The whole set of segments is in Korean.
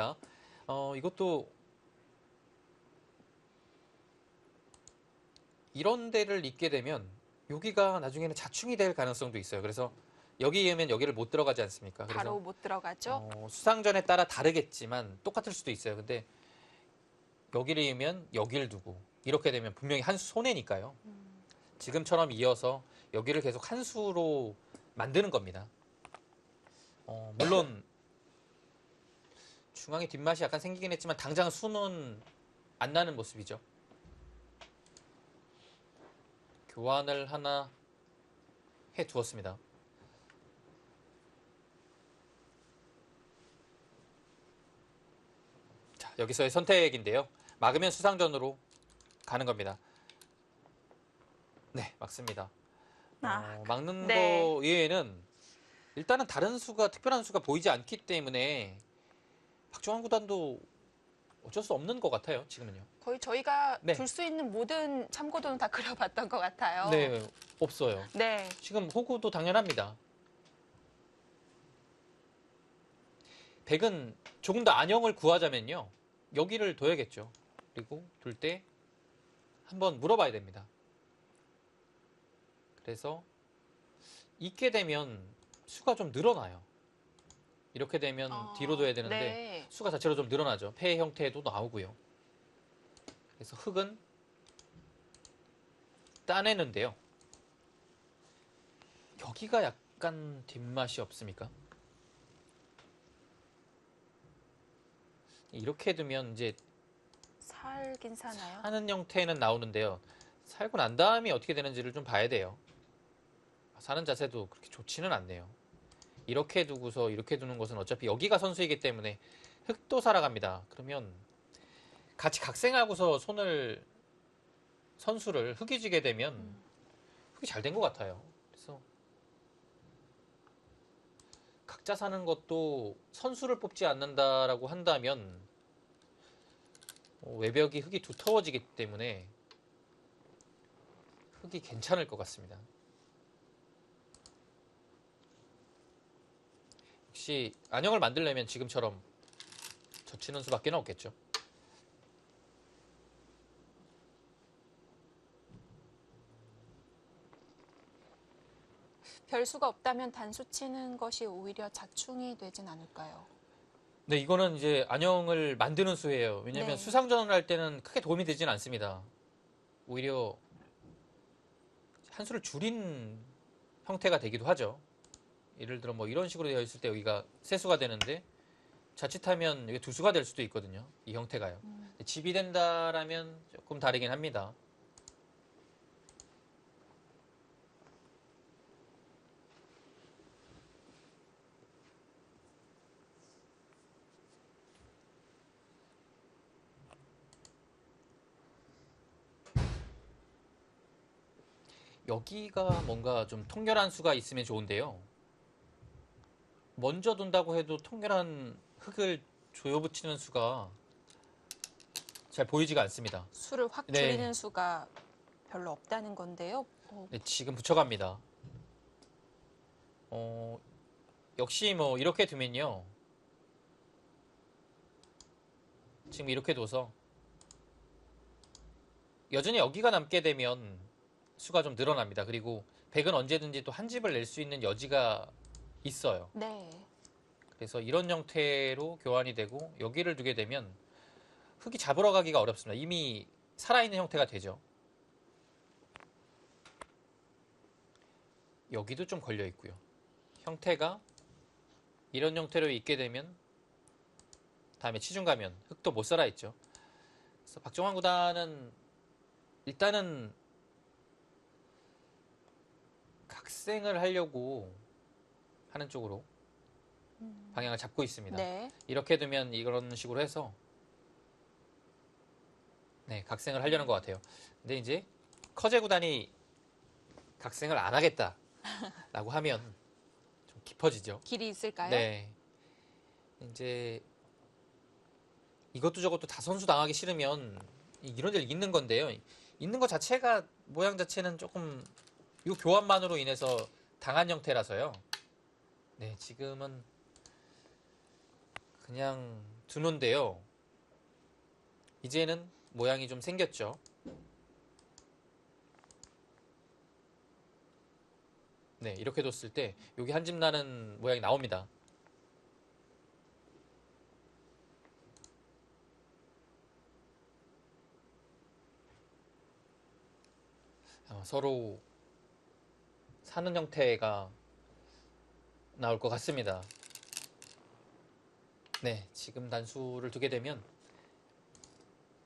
맞습니다. 이것도 이런 데를 잇게 되면 여기가 나중에는 자충이 될 가능성도 있어요. 그래서 여기 이으면 여기를 못 들어가지 않습니까? 그래서 바로 못 들어가죠. 수상전에 따라 다르겠지만 똑같을 수도 있어요. 근데 여기를 이으면 여기를 두고 이렇게 되면 분명히 한 수 손해니까요. 지금처럼 이어서 여기를 계속 한 수로 만드는 겁니다. 물론 중앙에 뒷맛이 약간 생기긴 했지만 당장 수는 안 나는 모습이죠. 교환을 하나 해 두었습니다. 자, 여기서의 선택인데요. 막으면 수상전으로 가는 겁니다. 네, 막습니다. 막는 네. 거 외에는 일단은 다른 수가 특별한 수가 보이지 않기 때문에 박종환 구단도 어쩔 수 없는 것 같아요. 지금은요. 거의 저희가 네. 둘 수 있는 모든 참고도는 다 그려봤던 것 같아요. 네, 없어요. 네. 지금 호구도 당연합니다. 백은 조금 더 안형을 구하자면요. 여기를 둬야겠죠. 그리고 둘 때 한번 물어봐야 됩니다. 그래서 있게 되면 수가 좀 늘어나요. 이렇게 되면 뒤로 둬야 되는데 네. 수가 자체로 좀 늘어나죠. 폐 형태도 나오고요. 그래서 흙은 따내는데요. 여기가 약간 뒷맛이 없습니까? 이렇게 두면 이제 살긴 사나요? 사는 형태는 나오는데요. 살고 난 다음에 어떻게 되는지를 좀 봐야 돼요. 사는 자세도 그렇게 좋지는 않네요. 이렇게 두고서 이렇게 두는 것은 어차피 여기가 선수이기 때문에 흙도 살아갑니다. 그러면 같이 각생하고서 선수를 흙이 지게 되면 흙이 잘 된 것 같아요. 그래서 각자 사는 것도 선수를 뽑지 않는다라고 한다면 외벽이 흙이 두터워지기 때문에 흙이 괜찮을 것 같습니다. 역시 안형을 만들려면 지금처럼 젖히는 수밖에 없겠죠. 별수가 없다면 단수 치는 것이 오히려 자충이 되진 않을까요? 네, 이거는 이제 안형을 만드는 수예요. 왜냐하면 네. 수상전을 할 때는 크게 도움이 되진 않습니다. 오히려 한 수를 줄인 형태가 되기도 하죠. 예를 들어 뭐 이런 식으로 되어 있을 때 여기가 세 수가 되는데 자칫하면 이게 두 수가 될 수도 있거든요. 이 형태가요. 집이 된다라면 조금 다르긴 합니다. 여기가 뭔가 좀 통렬한 수가 있으면 좋은데요. 먼저 둔다고 해도 통렬한 흙을 조여붙이는 수가 잘 보이지가 않습니다. 수를 확 네. 줄이는 수가 별로 없다는 건데요. 네, 지금 붙여갑니다. 역시 뭐 이렇게 두면요. 지금 이렇게 둬서 여전히 여기가 남게 되면 수가 좀 늘어납니다. 그리고 백은 언제든지 또 한 집을 낼 수 있는 여지가 있어요. 네. 그래서 이런 형태로 교환이 되고 여기를 두게 되면 흙이 잡으러 가기가 어렵습니다. 이미 살아있는 형태가 되죠. 여기도 좀 걸려 있고요. 형태가 이런 형태로 있게 되면 다음에 치중 가면 흙도 못 살아 있죠. 그래서 박종환 구단은 일단은 각생을 하려고 하는 쪽으로 방향을 잡고 있습니다. 네. 이렇게 두면 이런 식으로 해서 네, 각생을 하려는 것 같아요. 근데 이제 커제 구단이 각생을 안 하겠다라고 하면 좀 깊어지죠. 길이 있을까요? 네. 이제 이것도 저것도 다 선수 당하기 싫으면 이런 데를 잇는 건데요. 잇는 것 자체가 모양 자체는 조금 이 교환만으로 인해서 당한 형태라서요. 네, 지금은 그냥 두는데요. 이제는 모양이 좀 생겼죠. 네, 이렇게 뒀을 때 여기 한 집 나는 모양이 나옵니다. 서로 사는 형태가 나올 것 같습니다. 네, 지금 단수를 두게 되면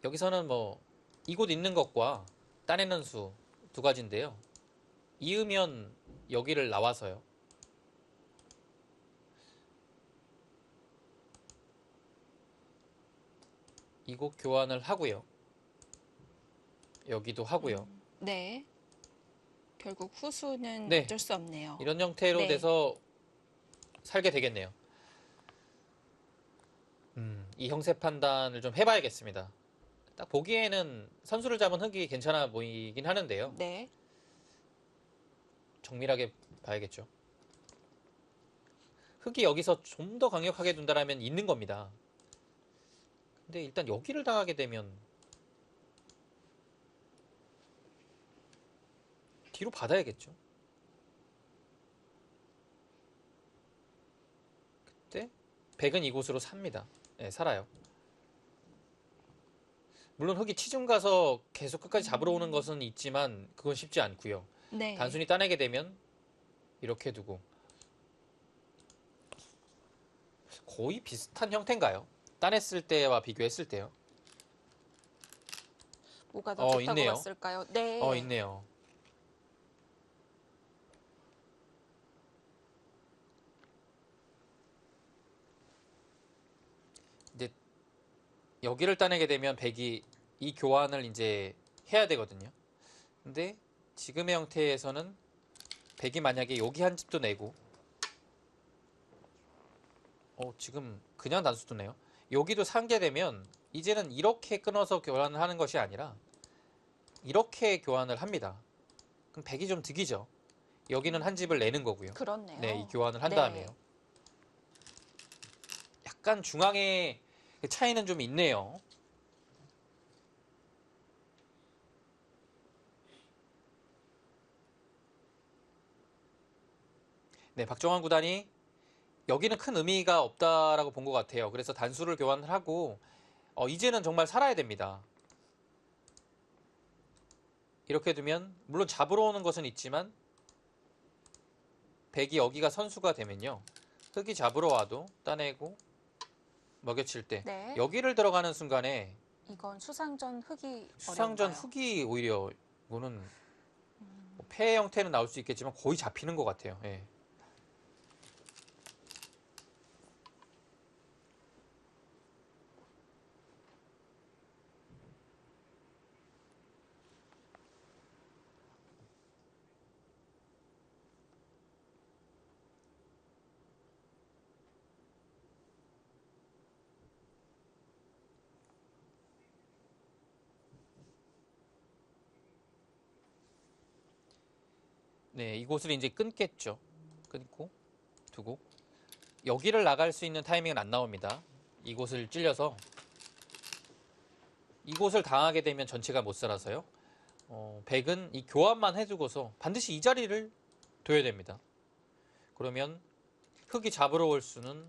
여기서는 뭐 이곳 있는 것과 따내는 수 두 가지인데요. 이으면 여기를 나와서요. 이곳 교환을 하고요. 여기도 하고요. 네. 결국 후수는 네. 어쩔 수 없네요. 이런 형태로 네. 돼서 살게 되겠네요. 이 형세 판단을 좀 해봐야겠습니다. 딱 보기에는 선수를 잡은 흙이 괜찮아 보이긴 하는데요. 네. 정밀하게 봐야겠죠. 흙이 여기서 좀 더 강력하게 둔다라면 있는 겁니다. 근데 일단 여기를 당하게 되면 뒤로 받아야겠죠. 그때 백은 이곳으로 삽니다. 네, 살아요. 물론 흙이 치중 가서 계속 끝까지 잡으러 오는 것은 있지만 그건 쉽지 않고요. 네. 단순히 따내게 되면 이렇게 두고 거의 비슷한 형태인가요? 따냈을 때와 비교했을 때요. 뭐가 더 좋다고 있네요. 봤을까요? 네. 있네요. 이제 여기를 따내게 되면 백이 이 교환을 이제 해야 되거든요. 근데 지금의 형태에서는 백이 만약에 여기 한 집도 내고 지금 그냥 단수 두네요. 여기도 상게 되면 이제는 이렇게 끊어서 교환을 하는 것이 아니라 이렇게 교환을 합니다. 그럼 백이 좀 득이죠. 여기는 한 집을 내는 거고요. 그렇네요. 네, 이 교환을 한 네. 다음에요. 약간 중앙의 차이는 좀 있네요. 네, 박정환 구단이 여기는 큰 의미가 없다라고 본 것 같아요. 그래서 단수를 교환을 하고 이제는 정말 살아야 됩니다. 이렇게 두면 물론 잡으러 오는 것은 있지만 백이 여기가 선수가 되면요. 흙이 잡으러 와도 따내고 먹여칠 때 네. 여기를 들어가는 순간에 이건 수상전 흙이 수상전 어려운가요? 흙이 오히려 이거는 뭐 폐 형태는 나올 수 있겠지만 거의 잡히는 것 같아요. 예. 네, 이곳을 이제 끊겠죠. 끊고 두고 여기를 나갈 수 있는 타이밍은 안 나옵니다. 이곳을 찔려서 이곳을 당하게 되면 전체가 못 살아서요. 백은 이 교환만 해두고서 반드시 이 자리를 둬야 됩니다. 그러면 흙이 잡으러 올 수는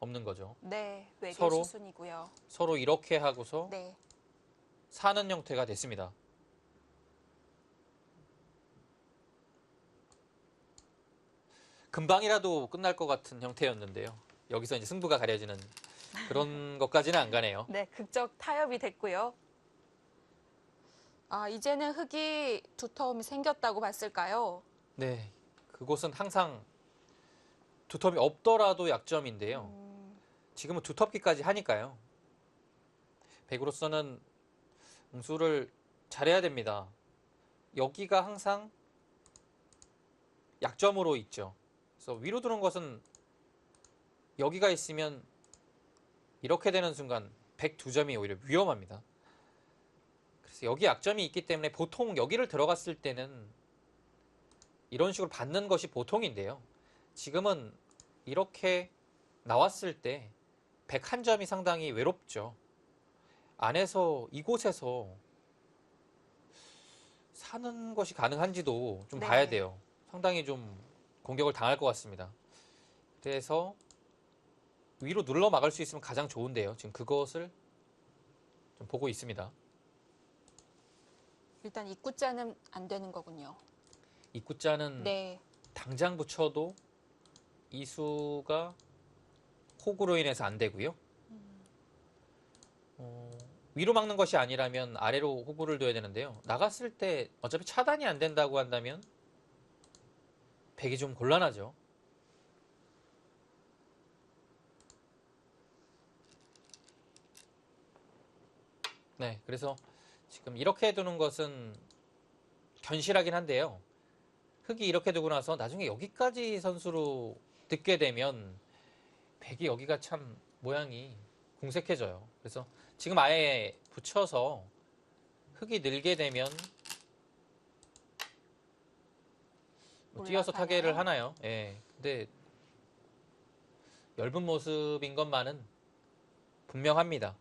없는 거죠. 네. 외길 서로? 수순이고요. 서로 이렇게 하고서 네. 사는 형태가 됐습니다. 금방이라도 끝날 것 같은 형태였는데요. 여기서 이제 승부가 가려지는 그런 것까지는 안 가네요. 네. 극적 타협이 됐고요. 이제는 흙이 두터움이 생겼다고 봤을까요? 네, 그곳은 항상 두텁이 없더라도 약점인데요. 지금은 두텁기까지 하니까요. 백으로서는 응수를 잘해야 됩니다. 여기가 항상 약점으로 있죠. 그래서 위로 두는 것은 여기가 있으면 이렇게 되는 순간 102점이 오히려 위험합니다. 그래서 여기 약점이 있기 때문에 보통 여기를 들어갔을 때는 이런 식으로 받는 것이 보통인데요. 지금은 이렇게 나왔을 때 101점이 상당히 외롭죠. 안에서 이곳에서 사는 것이 가능한지도 좀 네. 봐야 돼요. 상당히 좀 공격을 당할 것 같습니다. 그래서 위로 눌러 막을 수 있으면 가장 좋은데요. 지금 그것을 좀 보고 있습니다. 일단 입구자는 안 되는 거군요. 입구자는 네. 당장 붙여도 이수가 폭우로 인해서 안 되고요. 위로 막는 것이 아니라면 아래로 호구를 둬야 되는데요. 나갔을 때 어차피 차단이 안 된다고 한다면 백이 좀 곤란하죠. 네, 그래서 지금 이렇게 두는 것은 견실하긴 한데요. 흑이 이렇게 두고 나서 나중에 여기까지 선수로 듣게 되면 백이 여기가 참 모양이 궁색해져요. 그래서 지금 아예 붙여서 흑이 늘게 되면 뭐 뛰어서 올라가나요? 타개를 하나요? 예. 근데 엷은 모습인 것만은 분명합니다.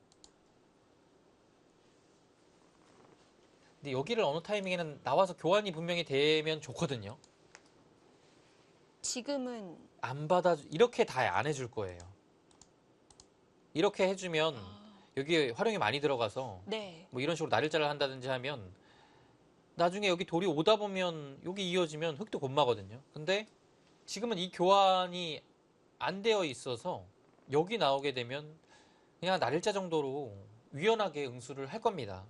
근데 여기를 어느 타이밍에는 나와서 교환이 분명히 되면 좋거든요. 지금은 안 받아 이렇게 다 안 해줄 거예요. 이렇게 해주면 여기 활용이 많이 들어가서 네. 뭐 이런 식으로 나를자를 한다든지 하면 나중에 여기 돌이 오다 보면 여기 이어지면 흑도 곤마거든요. 근데 지금은 이 교환이 안 되어 있어서 여기 나오게 되면 그냥 나를자 정도로 유연하게 응수를 할 겁니다.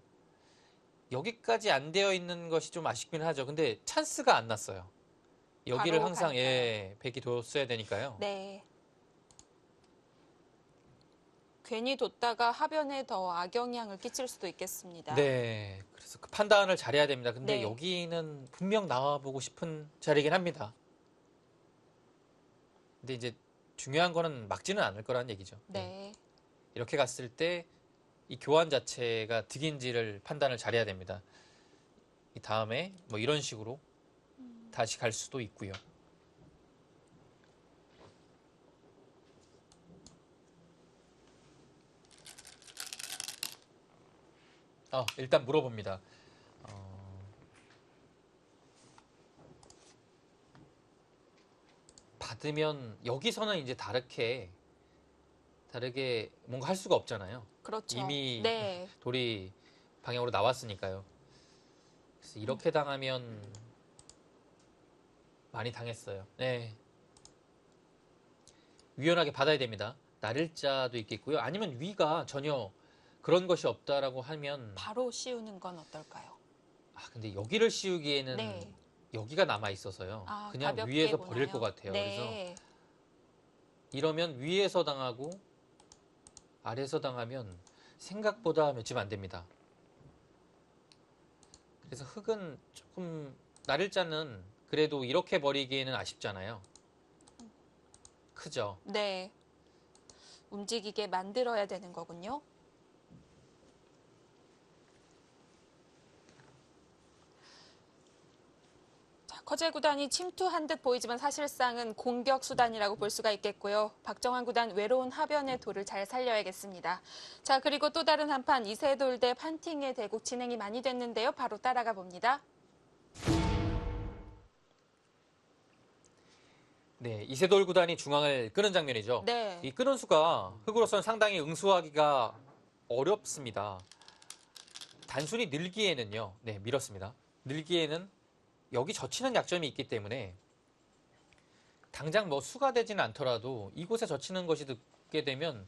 여기까지 안 되어 있는 것이 좀 아쉽긴 하죠. 근데 찬스가 안 났어요. 여기를 바로 항상 가니까요. 예, 백이 뒀어야 되니까요. 네. 괜히 뒀다가 하변에 더 악영향을 끼칠 수도 있겠습니다. 네, 그래서 그 판단을 잘해야 됩니다. 근데 네. 여기는 분명 나와보고 싶은 자리긴 합니다. 근데 이제 중요한 거는 막지는 않을 거라는 얘기죠. 예. 네. 이렇게 갔을 때 이 교환 자체가 득인지를 판단을 잘해야 됩니다. 이 다음에 뭐 이런 식으로 다시 갈 수도 있고요. 일단 물어봅니다. 받으면 여기서는 이제 다르게 뭔가 할 수가 없잖아요. 그렇죠. 이미 네. 돌이 방향으로 나왔으니까요. 그래서 이렇게 당하면 많이 당했어요. 네. 유연하게 받아야 됩니다. 나를자도 있겠고요. 아니면 위가 전혀 그런 것이 없다라고 하면 바로 씌우는 건 어떨까요? 근데 여기를 씌우기에는 네. 여기가 남아 있어서요. 그냥 가볍게 위에서 보나요? 버릴 것 같아요. 그래서 네. 이러면 위에서 당하고 아래에서 당하면 생각보다 며칠 안 됩니다. 그래서 흙은 조금 나를자는 그래도 이렇게 버리기에는 아쉽잖아요. 크죠? 네. 움직이게 만들어야 되는 거군요. 자, 커젤 구단이 침투한 듯 보이지만 사실상은 공격 수단이라고 볼 수가 있겠고요. 박정환 구단 외로운 하변의 돌을 잘 살려야겠습니다. 자, 그리고 또 다른 한판 이세돌 대 판팅의 대국 진행이 많이 됐는데요. 바로 따라가 봅니다. 네, 이세돌 구단이 중앙을 끄는 장면이죠. 네. 이 끄는 수가 흙으로서는 상당히 응수하기가 어렵습니다. 단순히 늘기에는요. 네, 밀었습니다. 늘기에는 여기 젖히는 약점이 있기 때문에 당장 뭐 수가 되지는 않더라도 이곳에 젖히는 것이 듣게 되면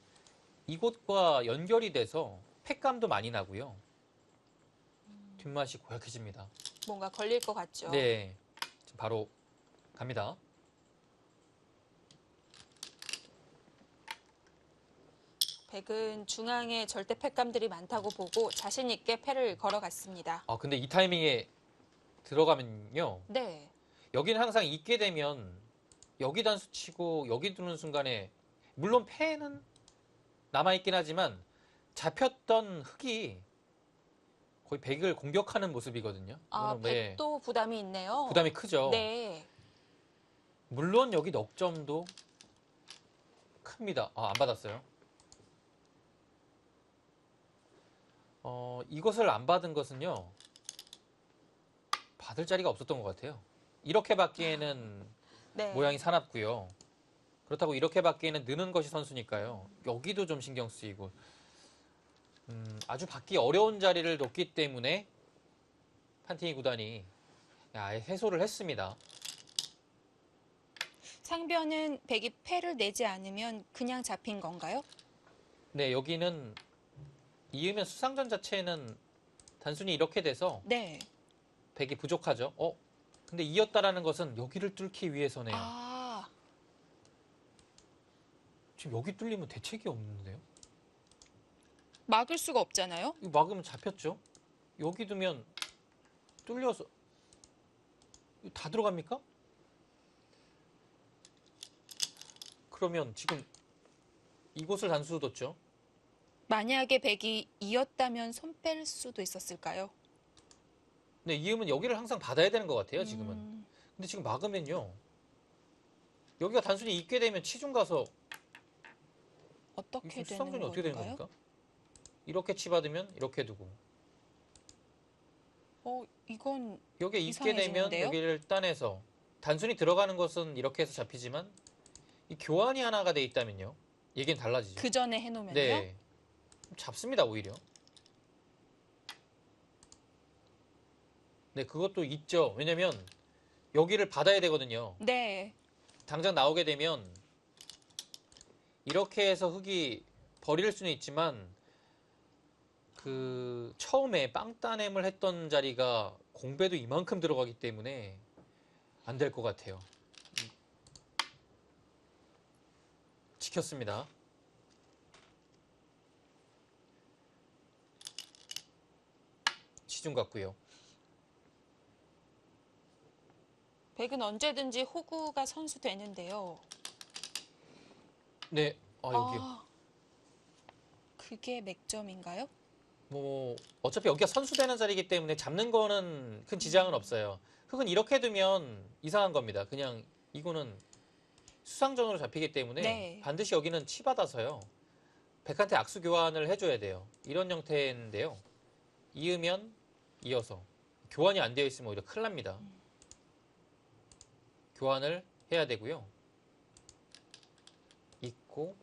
이곳과 연결이 돼서 팩감도 많이 나고요. 뒷맛이 고약해집니다. 뭔가 걸릴 것 같죠. 네, 지금 바로 갑니다. 백은 중앙에 절대 팩감들이 많다고 보고 자신 있게 패를 걸어갔습니다. 근데 이 타이밍에 들어가면요. 네. 여기는 항상 있게 되면 여기 단수 치고 여기 두는 순간에 물론 패는 남아있긴 하지만 잡혔던 흙이 거의 백을 공격하는 모습이거든요. 이거는 백도 부담이 있네요. 부담이 크죠. 네. 물론 여기 넉점도 큽니다. 안 받았어요. 이것을 안 받은 것은요. 받을 자리가 없었던 것 같아요. 이렇게 받기에는 네. 모양이 사납고요. 그렇다고 이렇게 받기에는 느는 것이 선수니까요. 여기도 좀 신경 쓰이고 아주 받기 어려운 자리를 놓기 때문에 판티니 구단이 아예 해소를 했습니다. 상변은 백이 패를 내지 않으면 그냥 잡힌 건가요? 네, 여기는 이으면 수상전 자체는 단순히 이렇게 돼서 네. 백이 부족하죠. 근데 이었다라는 것은 여기를 뚫기 위해서네요. 아, 지금 여기 뚫리면 대책이 없는데요. 막을 수가 없잖아요. 이거 막으면 잡혔죠. 여기 두면 뚫려서 이거 다 들어갑니까? 그러면 지금 이곳을 단수 뒀죠. 만약에 백이 이었다면 손 뺄 수도 있었을까요? 네, 이음은 여기를 항상 받아야 되는 것 같아요, 지금은. 음, 근데 지금 막으면요. 여기가 단순히 있게 되면 치중 가서 어떻게 지금 되는 수상전이 어떻게 되는 건가요? 겁니까? 이렇게 치받으면 이렇게 두고 이건 여기에 있게 되면 이상해지는데요? 여기를 따내서 단순히 들어가는 것은 이렇게 해서 잡히지만 이 교환이 하나가 돼 있다면요. 얘기는 달라지죠. 그 전에 해놓으면요? 네. 잡습니다, 오히려. 네, 그것도 있죠. 왜냐면 여기를 받아야 되거든요. 네. 당장 나오게 되면 이렇게 해서 흙이 버릴 수는 있지만 그 처음에 빵 따냄을 했던 자리가 공배도 이만큼 들어가기 때문에 안 될 것 같아요. 지켰습니다. 치중 같고요. 백은 언제든지 호구가 선수 되는데요. 네, 여기요. 아, 그게 맥점인가요? 뭐 어차피 여기가 선수되는 자리이기 때문에 잡는 거는 큰 지장은 없어요. 흙은 이렇게 두면 이상한 겁니다. 그냥 이거는 수상전으로 잡히기 때문에 네. 반드시 여기는 치받아서요. 백한테 악수 교환을 해줘야 돼요. 이런 형태인데요. 이으면 이어서 교환이 안 되어 있으면 오히려 큰일 납니다. 교환을 해야 되고요. 있고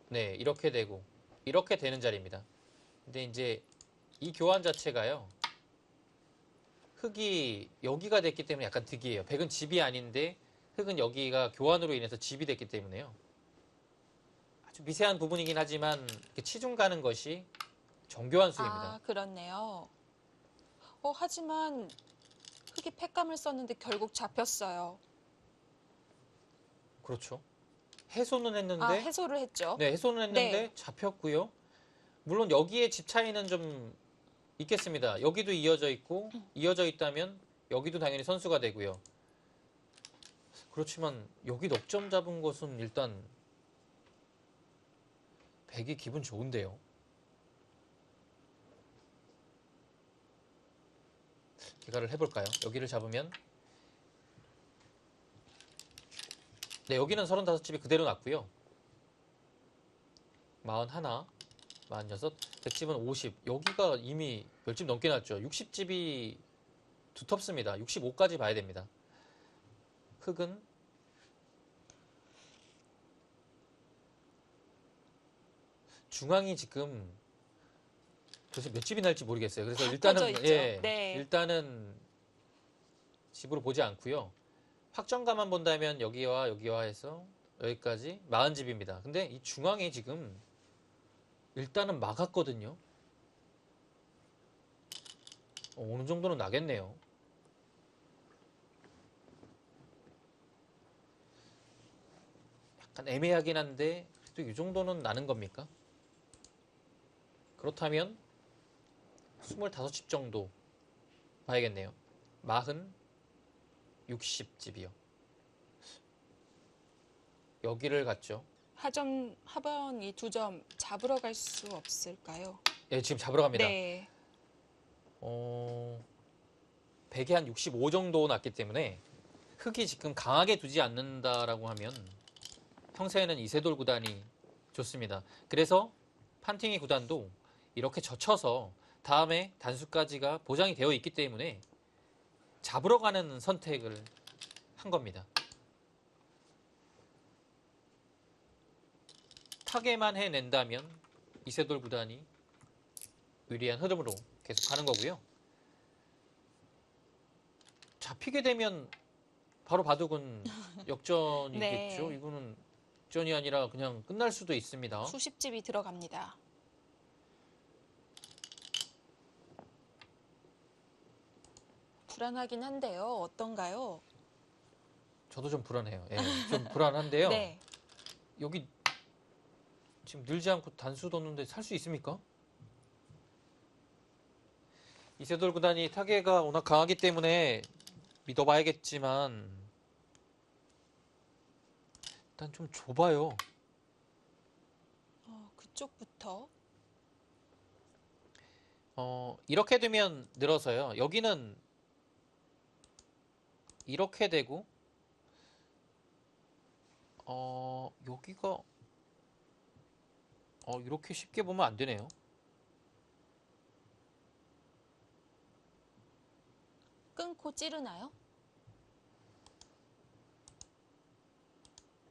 네, 이렇게 되고 이렇게 되는 자리입니다. 근데 이제 이 교환 자체가요. 흙이 여기가 됐기 때문에 약간 득이에요. 백은 집이 아닌데 흙은 여기가 교환으로 인해서 집이 됐기 때문에요. 아주 미세한 부분이긴 하지만 이렇게 치중 가는 것이 정교한 수입니다. 아, 그렇네요. 하지만 흙이 팩감을 썼는데 결국 잡혔어요. 그렇죠. 해소는 했는데 아, 해소를 했죠. 네, 해소는 했는데 네. 잡혔고요. 물론 여기에 집 차이는 좀 있겠습니다. 여기도 이어져 있고 이어져 있다면 여기도 당연히 선수가 되고요. 그렇지만 여기 넉점 잡은 것은 일단 백이 기분 좋은데요. 개가를 해볼까요? 여기를 잡으면 네, 여기는 35집이 그대로 났고요. 41, 46, 100집은 50. 여기가 이미 10집 넘게 났죠. 60집이 두텁습니다. 65까지 봐야 됩니다. 흙은 중앙이 지금 도대체 몇 집이 날지 모르겠어요. 그래서 다 일단은 터져 있죠. 네. 일단은 집으로 보지 않고요. 확정가만 본다면 여기와 여기와 해서 여기까지 40집입니다. 근데 이 중앙에 지금 일단은 막았거든요. 어느 정도는 나겠네요. 약간 애매하긴 한데 그래도 이 정도는 나는 겁니까? 그렇다면 25집 정도 봐야겠네요. 40, 60집이요. 여기를 갔죠. 하변 이 2점 잡으러 갈 수 없을까요? 예, 지금 잡으러 갑니다. 네. 100에 한 65 정도 났기 때문에 흙이 지금 강하게 두지 않는다라고 하면 형세에는 이세돌 구단이 좋습니다. 그래서 판팅이 구단도 이렇게 젖혀서 다음에 단수까지가 보장이 되어 있기 때문에 잡으러 가는 선택을 한 겁니다. 타게만 해낸다면 이세돌 구단이 유리한 흐름으로 계속 가는 거고요. 잡히게 되면 바로 바둑은 역전이겠죠. 네. 이거는 역전이 아니라 그냥 끝날 수도 있습니다. 수십 집이 들어갑니다. 불안하긴 한데요. 어떤가요? 저도 좀 불안해요. 예, 좀 불안한데요. 네. 여기 지금 늘지 않고 단수 뒀는데 살 수 있습니까? 이세돌 구단이 타계가 워낙 강하기 때문에 믿어봐야겠지만 일단 좀 좁아요. 그쪽부터. 이렇게 되면 늘어서요. 여기는 이렇게 되고 여기가 이렇게 쉽게 보면 안 되네요. 끊고 찌르나요?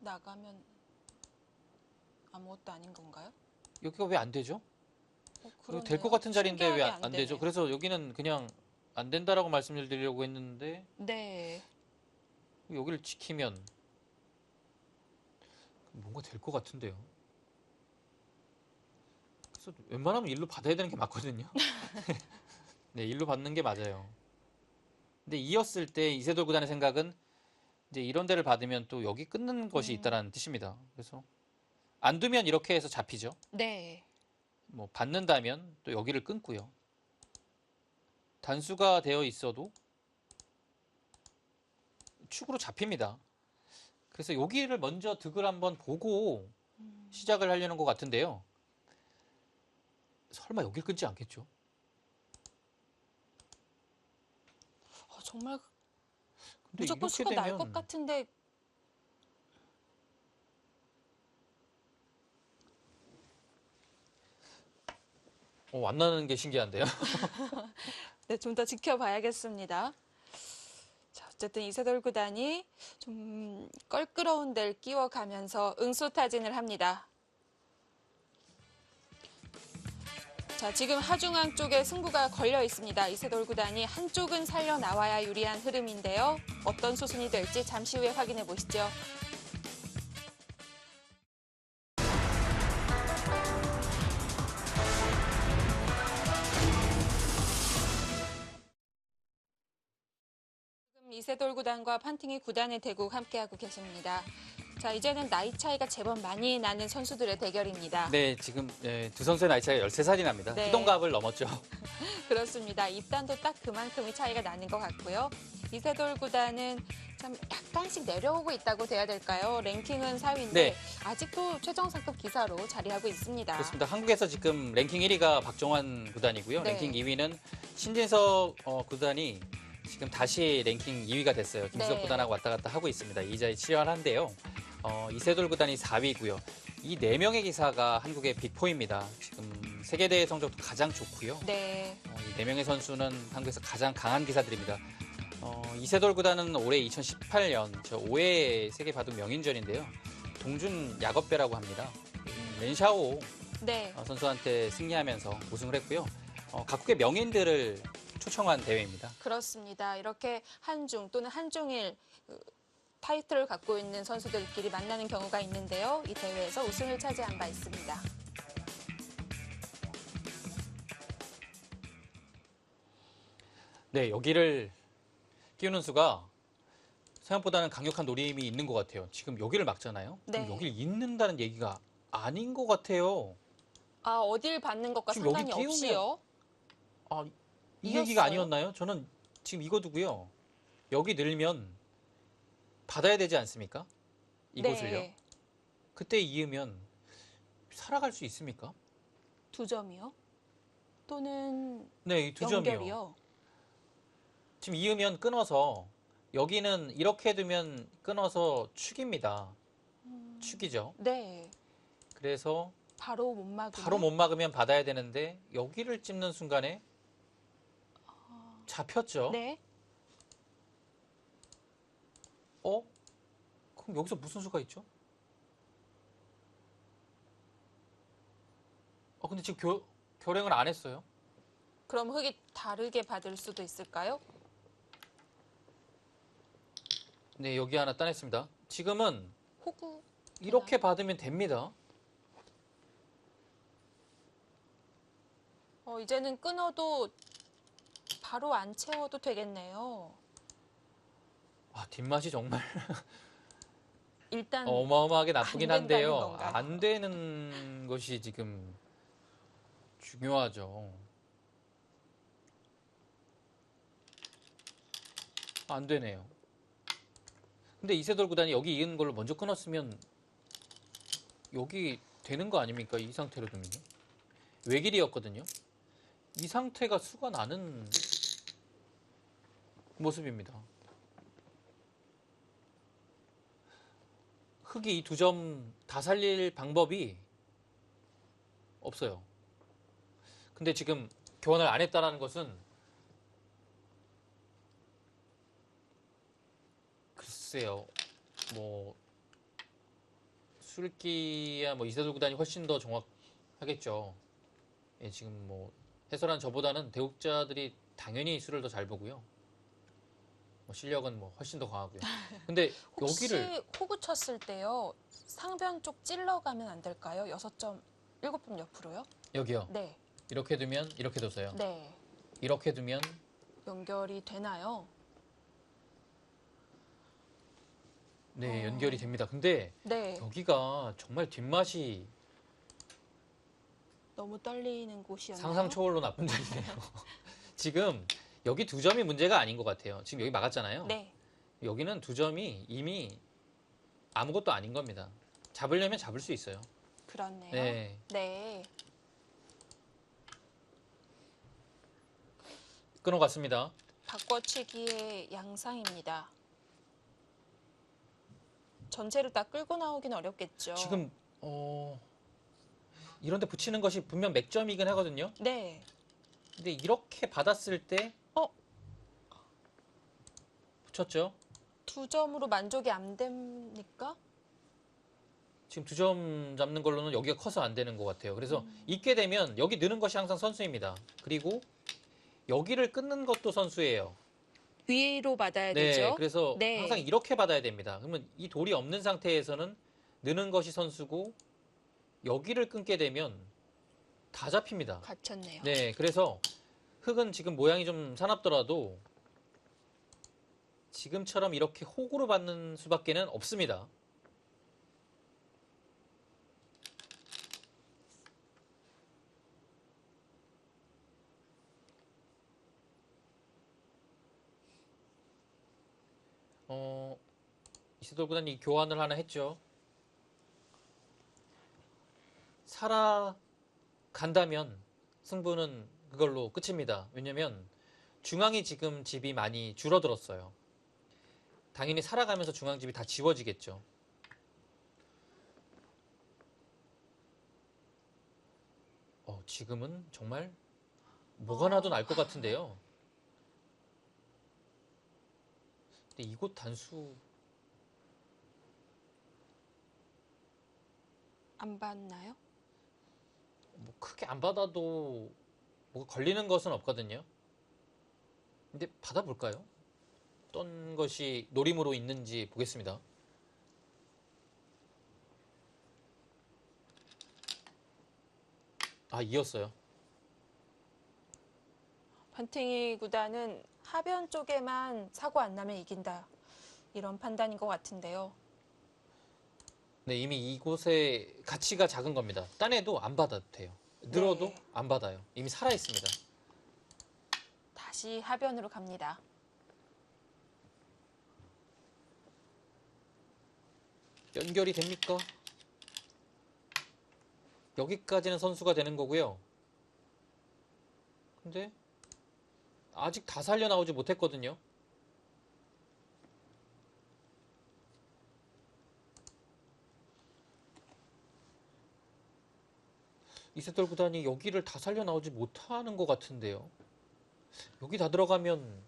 나가면 아무것도 아닌 건가요? 여기가 왜 안 되죠? 될 그러네요. 것 같은 자리인데 왜 신기하게 안 되죠? 되네요. 그래서 여기는 그냥 안 된다라고 말씀을 드리려고 했는데 네. 여기를 지키면 뭔가 될 것 같은데요. 그래서 웬만하면 일로 받아야 되는 게 맞거든요. 네, 일로 받는 게 맞아요. 근데 이었을 때 이세돌 구단의 생각은 이제 이런 데를 받으면 또 여기 끊는 것이 있다는 뜻입니다. 그래서 안 두면 이렇게 해서 잡히죠. 네. 뭐 받는다면 또 여기를 끊고요. 단수가 되어 있어도 축으로 잡힙니다. 그래서 여기를 먼저 득을 한번 보고 시작을 하려는 것 같은데요. 설마 여길 끊지 않겠죠? 정말 근데 무조건 이렇게 수가 날 것 되면 같은데 안 나는 게 신기한데요. 네, 좀 더 지켜봐야겠습니다. 자, 어쨌든 이세돌 구단이 좀 껄끄러운 데를 끼워가면서 응수타진을 합니다. 자, 지금 하중앙 쪽에 승부가 걸려 있습니다. 이세돌 구단이 한쪽은 살려 나와야 유리한 흐름인데요. 어떤 수순이 될지 잠시 후에 확인해 보시죠. 지금 이세돌 구단과 판팅이 구단의 대국 함께하고 계십니다. 자, 이제는 나이 차이가 제법 많이 나는 선수들의 대결입니다. 네, 지금 두 선수의 나이 차이가 13살이 납니다. 네. 희동갑을 넘었죠. 그렇습니다. 입단도 딱 그만큼의 차이가 나는 것 같고요. 이세돌 구단은 참 약간씩 내려오고 있다고 돼야 될까요? 랭킹은 4위인데 네. 아직도 최정상급 기사로 자리하고 있습니다. 그렇습니다. 한국에서 지금 랭킹 1위가 박정환 구단이고요. 네. 랭킹 2위는 신진석 구단이 지금 다시 랭킹 2위가 됐어요. 김수석 네. 구단하고 왔다 갔다 하고 있습니다. 이자에 치열한데요. 이세돌 구단이 4위고요. 이 4명의 기사가 한국의 빅4입니다. 지금 세계대회 성적도 가장 좋고요. 네. 이 4명의 선수는 한국에서 가장 강한 기사들입니다. 이세돌 구단은 올해 2018년 저 5회 세계 바둑 명인전인데요. 동준 야겁배라고 합니다. 렌샤오 네. 선수한테 승리하면서 우승을 했고요. 각국의 명인들을 초청한 대회입니다. 그렇습니다. 이렇게 한중 또는 한중일 타이틀을 갖고 있는 선수들끼리 만나는 경우가 있는데요. 이 대회에서 우승을 차지한 바 있습니다. 네, 여기를 띄우는 수가 생각보다는 강력한 노림이 있는 것 같아요. 지금 여기를 막잖아요. 그럼 네. 여기를 잇는다는 얘기가 아닌 것 같아요. 아, 어딜 받는 것과 지금 여기 상관이 띄우면- 없이요. 아, 이 이었어요? 얘기가 아니었나요? 저는 지금 이거 두고요. 여기 늘면 받아야 되지 않습니까? 이곳을요. 네. 그때 이으면 살아갈 수 있습니까? 2점이요? 또는 네, 이 2점이요. 연결이요? 지금 이으면 끊어서 여기는 이렇게 두면 끊어서 축입니다. 축이죠. 네. 그래서 바로 못 막으면? 바로 못 막으면 받아야 되는데 여기를 찝는 순간에 잡혔죠. 네. 어? 그럼 여기서 무슨 수가 있죠? 근데 지금 결행을 안 했어요. 그럼 흙이 다르게 받을 수도 있을까요? 네, 여기 하나 따냈습니다. 지금은 호구. 이렇게 받으면 됩니다. 이제는 끊어도 바로 안 채워도 되겠네요. 뒷맛이 정말 일단 어마어마하게 나쁘긴 안 된다는 한데요. 건가요? 안 되는 것이 지금 중요하죠. 안 되네요. 근데 이세돌 구단이 여기 이은 걸로 먼저 끊었으면 여기 되는 거 아닙니까? 이 상태로 두면. 외길이었거든요. 이 상태가 수가 나는 모습입니다. 흙이 이 두 점 다 살릴 방법이 없어요. 근데 지금 교환을 안 했다는 것은 글쎄요. 뭐 술기야 뭐 이세돌 구단이 훨씬 더 정확하겠죠. 예, 지금 뭐 해설한 저보다는 대국자들이 당연히 수를 더 잘 보고요. 뭐 실력은 뭐 훨씬 더 강하고요. 근데 혹시 여기를 호구 쳤을 때요. 상변 쪽 찔러가면 안 될까요? 6.7번 옆으로요? 여기요. 네. 이렇게 두면 이렇게 둬서요. 네. 이렇게 두면 연결이 되나요? 네, 연결이 됩니다. 근데 네. 여기가 정말 뒷맛이 너무 떨리는 곳이었나요? 상상 초월로 나쁜 자리네요. 지금 여기 두 점이 문제가 아닌 것 같아요. 지금 여기 막았잖아요. 네. 여기는 두 점이 이미 아무것도 아닌 겁니다. 잡으려면 잡을 수 있어요. 그렇네요. 네. 네. 끊어갔습니다. 바꿔치기의 양상입니다. 전체를 다 끌고 나오긴 어렵겠죠. 지금 이런 데 붙이는 것이 분명 맥점이긴 하거든요. 네. 근데 이렇게 받았을 때 붙였죠. 두 점으로 만족이 안 됩니까? 지금 두 점 잡는 걸로는 여기가 커서 안 되는 것 같아요. 그래서 있게 되면 여기 느는 것이 항상 선수입니다. 그리고 여기를 끊는 것도 선수예요. 위로 받아야 네, 되죠. 그래서 네. 항상 이렇게 받아야 됩니다. 그러면 이 돌이 없는 상태에서는 느는 것이 선수고 여기를 끊게 되면 다 잡힙니다. 갇혔네요. 네, 그래서 흙은 지금 모양이 좀 사납더라도 지금처럼 이렇게 호구로 받는 수밖에는 없습니다. 이세돌 구단이 교환을 하나 했죠. 살아간다면 승부는 그걸로 끝입니다. 왜냐면 중앙이 지금 집이 많이 줄어들었어요. 당연히 살아가면서 중앙집이 다 지워지겠죠. 지금은 정말 뭐가 나도 날 것 같은데요. 근데 이곳 단수 안 받나요? 뭐 크게 안 받아도 뭐가 걸리는 것은 없거든요. 근데 받아볼까요? 어떤 것이 노림으로 있는지 보겠습니다. 이었어요. 반팅이 구단은 하변 쪽에만 사고 안 나면 이긴다. 이런 판단인 것 같은데요. 네, 이미 이곳의 가치가 작은 겁니다. 따내도 안 받아도 돼요. 늘어도 네. 안 받아요. 이미 살아 있습니다. 다시 하변으로 갑니다. 연결이 됩니까? 여기까지는 선수가 되는 거고요. 근데 아직 다 살려 나오지 못했거든요. 이세돌 구단이 여기를 다 살려 나오지 못하는 것 같은데요. 여기 다 들어가면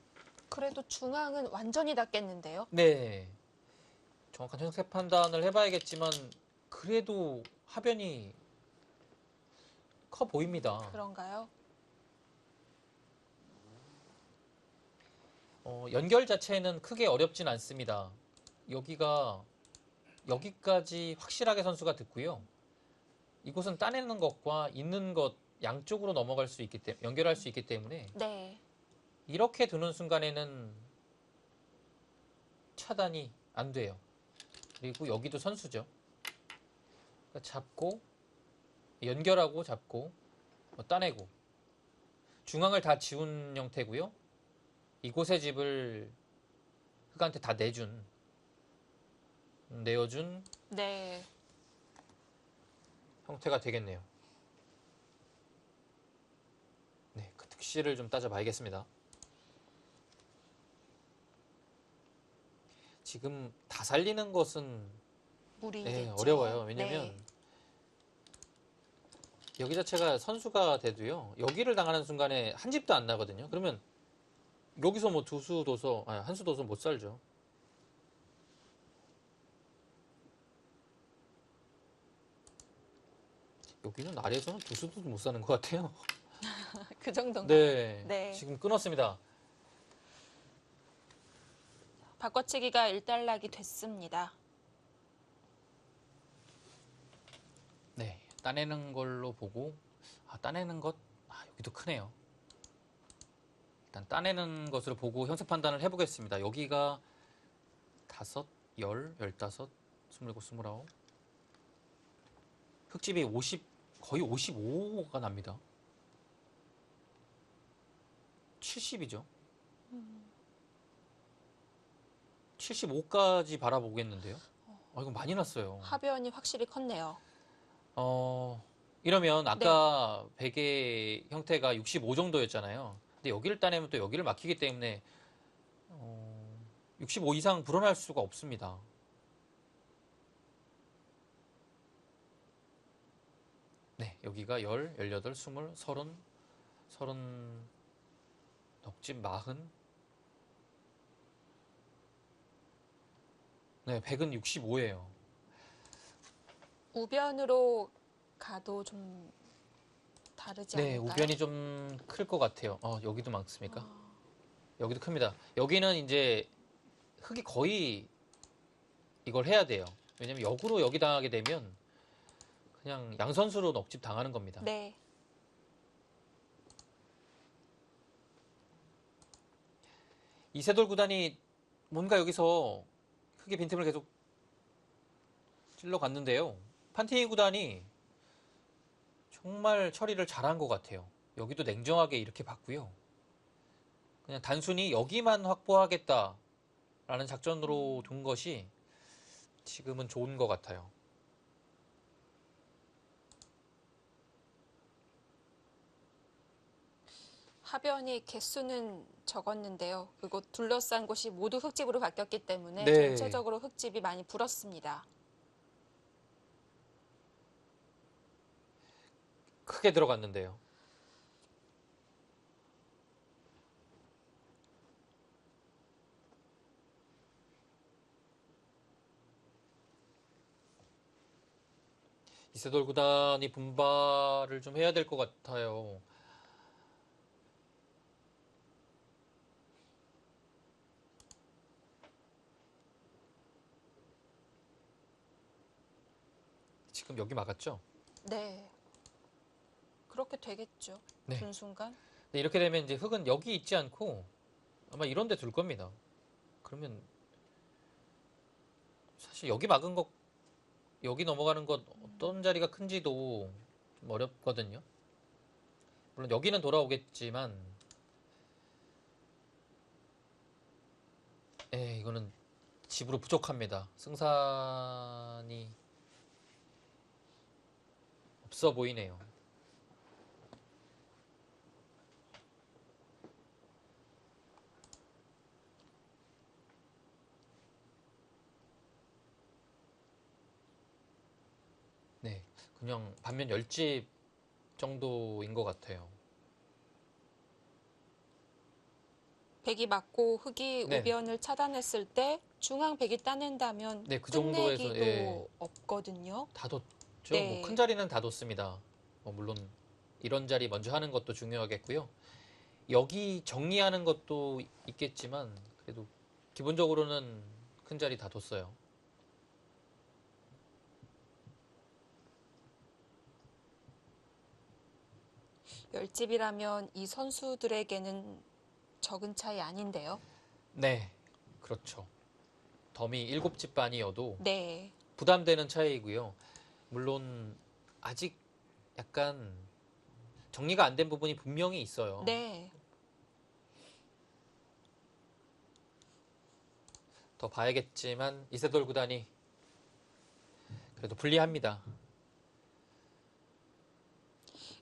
그래도 중앙은 완전히 닫겠는데요. 네, 정확한 형세 판단을 해봐야겠지만 그래도 하변이 커 보입니다. 그런가요? 연결 자체는 크게 어렵진 않습니다. 여기까지 확실하게 선수가 듣고요. 이곳은 따내는 것과 있는 것 양쪽으로 넘어갈 수 있기 때문에 연결할 수 있기 때문에 네. 이렇게 두는 순간에는 차단이 안 돼요. 그리고 여기도 선수죠. 그러니까 잡고 연결하고 잡고 따내고 중앙을 다 지운 형태고요. 이곳의 집을 흑한테 다 내어준 네. 형태가 되겠네요. 네, 그 특실을 좀 따져봐야겠습니다. 지금 다 살리는 것은 무리겠죠. 어려워요. 왜냐면 네. 여기 자체가 선수가 돼도요. 여기를 당하는 순간에 한 집도 안 나거든요. 그러면 여기서 뭐 한 수 둬서 못 살죠. 여기는 아래에서는 두 수도 못 사는 것 같아요. 그 정도인가요? 네, 네. 지금 끊었습니다. 바꿔치기가 일단락이 됐습니다. 네, 따내는 걸로 보고 따내는 것 여기도 크네요. 일단 따내는 것으로 보고 형세 판단을 해보겠습니다. 여기가 5, 10, 15, 27, 29 흙집이 50 거의 55가 납니다. 70이죠. 75까지 바라보겠는데요. 이거 많이 났어요. 하변이 확실히 컸네요. 이러면 아까 베개 형태가 65 정도였잖아요. 근데 여기를 따내면 또 여기를 막히기 때문에 65 이상 불어날 수가 없습니다. 네, 여기가 10, 18, 20, 30, 30, 넉집 40. 네, 100은 65예요. 우변으로 가도 좀 다르지 네, 않을까요? 우변이 좀 클 것 같아요. 여기도 많습니까? 여기도 큽니다. 여기는 이제 흙이 거의 이걸 해야 돼요. 왜냐면 역으로 여기 당하게 되면 그냥 양선수로 넉집 당하는 겁니다. 네. 이세돌 구단이 뭔가 여기서 흙의 빈틈을 계속 찔러 갔는데요. 판테이 구단이 정말 처리를 잘한 것 같아요. 여기도 냉정하게 이렇게 봤고요. 그냥 단순히 여기만 확보하겠다라는 작전으로 둔 것이 지금은 좋은 것 같아요. 하변이 개수는 적었는데요. 그리고 둘러싼 곳이 모두 흙집으로 바뀌었기 때문에 네. 전체적으로 흙집이 많이 불었습니다. 크게 들어갔는데요. 이세돌 구단이 분발을 좀 해야 될 것 같아요. 지금 여기 막았죠? 네. 그렇게 되겠죠. 네. 둔 순간. 네, 이렇게 되면 이제 흙은 여기 있지 않고 아마 이런 데 둘 겁니다. 그러면 사실 여기 막은 것, 여기 넘어가는 것 어떤 자리가 큰지도 좀 어렵거든요. 물론 여기는 돌아오겠지만, 이거는 집으로 부족합니다. 승산이 없어 보이네요. 네, 그냥 반면 열집 정도인 것 같아요. 백이 맞고 흑이 네. 우변을 차단했을 때 중앙 백이 따낸다면 네, 그 정도에서 예, 끝내기도 없거든요. 다 뒀죠. 뭐 큰 네. 자리는 다 뒀습니다. 물론 이런 자리 먼저 하는 것도 중요하겠고요. 여기 정리하는 것도 있겠지만 그래도 기본적으로는 큰 자리 다 뒀어요. 열집이라면 이 선수들에게는 적은 차이 아닌데요. 네, 그렇죠. 덤이 7집 반이어도 네. 부담되는 차이고요. 물론 아직 약간 정리가 안 된 부분이 분명히 있어요. 네. 더 봐야겠지만 이세돌 구단이 그래도 불리합니다.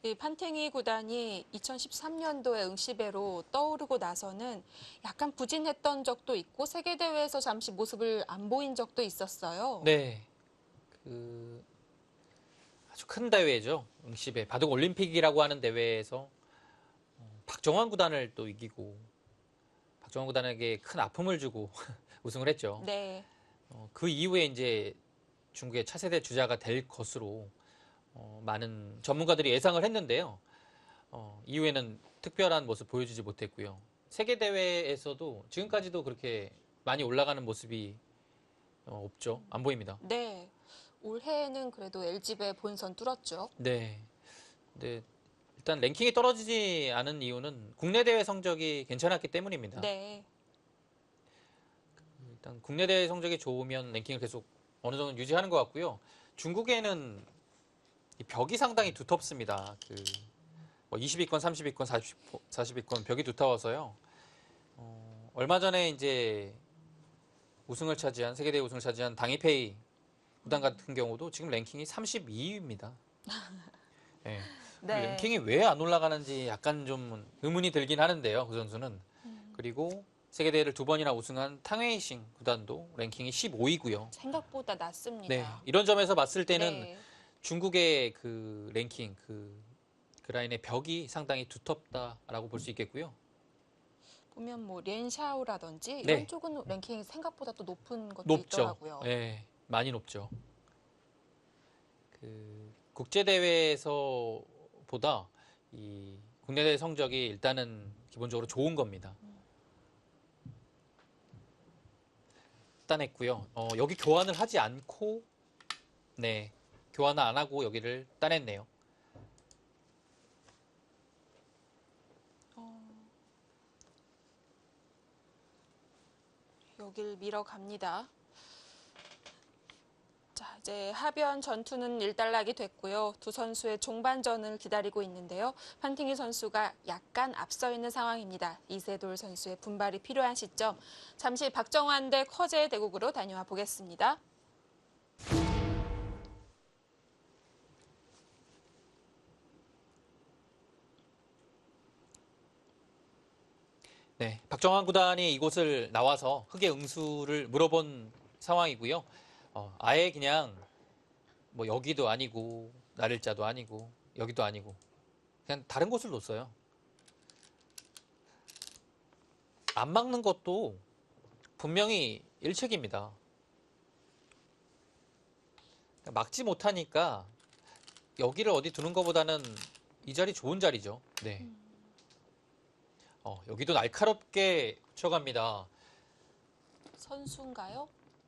이 판탱이 구단이 2013년도에 응시배로 떠오르고 나서는 약간 부진했던 적도 있고 세계대회에서 잠시 모습을 안 보인 적도 있었어요. 네, 그 아주 큰 대회죠. 응시배 바둑 올림픽이라고 하는 대회에서 박정환 구단을 또 이기고 박정환 구단에게 큰 아픔을 주고 우승을 했죠. 네. 그 이후에 이제 중국의 차세대 주자가 될 것으로 많은 전문가들이 예상을 했는데요. 이후에는 특별한 모습 보여주지 못했고요. 세계 대회에서도 지금까지도 그렇게 많이 올라가는 모습이 없죠. 안 보입니다. 네. 올해는 그래도 LG배 본선 뚫었죠. 네. 근데 일단 랭킹이 떨어지지 않은 이유는 국내 대회 성적이 괜찮았기 때문입니다. 네. 일단 국내 대회 성적이 좋으면 랭킹을 계속 어느 정도 유지하는 것 같고요. 중국에는 이 벽이 상당히 두텁습니다. 뭐 20위권, 30위권, 40위권 벽이 두터워서요. 얼마 전에 이제 우승을 차지한 세계대회 우승을 차지한 당이페이 구단 같은 경우도 지금 랭킹이 32위입니다. 네. 네. 랭킹이 왜 안 올라가는지 약간 좀 의문이 들긴 하는데요. 그 선수는. 그리고 세계대회를 2번이나 우승한 탕웨이싱 구단도 랭킹이 15위고요. 생각보다 낮습니다. 네, 이런 점에서 봤을 때는 네. 중국의 그 랭킹, 그 라인의 벽이 상당히 두텁다라고 볼 수 있겠고요. 보면 뭐 렌샤오라든지 네. 이런 쪽은 랭킹이 생각보다 또 높은 것도 높죠. 있더라고요. 네, 많이 높죠. 국제 대회에서 보다 이 국내 대회 성적이 일단은 기본적으로 좋은 겁니다. 따냈고요. 여기 교환을 하지 않고, 네, 교환을 안 하고 여기를 따냈네요. 여길 밀어갑니다. 자, 이제 하변 전투는 일단락이 됐고요. 두 선수의 종반전을 기다리고 있는데요. 판팅이 선수가 약간 앞서 있는 상황입니다. 이세돌 선수의 분발이 필요한 시점. 잠시 박정환 대 커제 대국으로 다녀와 보겠습니다. 네, 박정환 구단이 이곳을 나와서 흑의 응수를 물어본 상황이고요. 아예 그냥 뭐 여기도 아니고 나를자도 아니고 여기도 아니고 그냥 다른 곳을 뒀어요. 안 막는 것도 분명히 일책입니다. 막지 못하니까 여기를 어디 두는 것보다는 이 자리 좋은 자리죠. 네. 여기도 날카롭게 쳐갑니다. 선수인가요?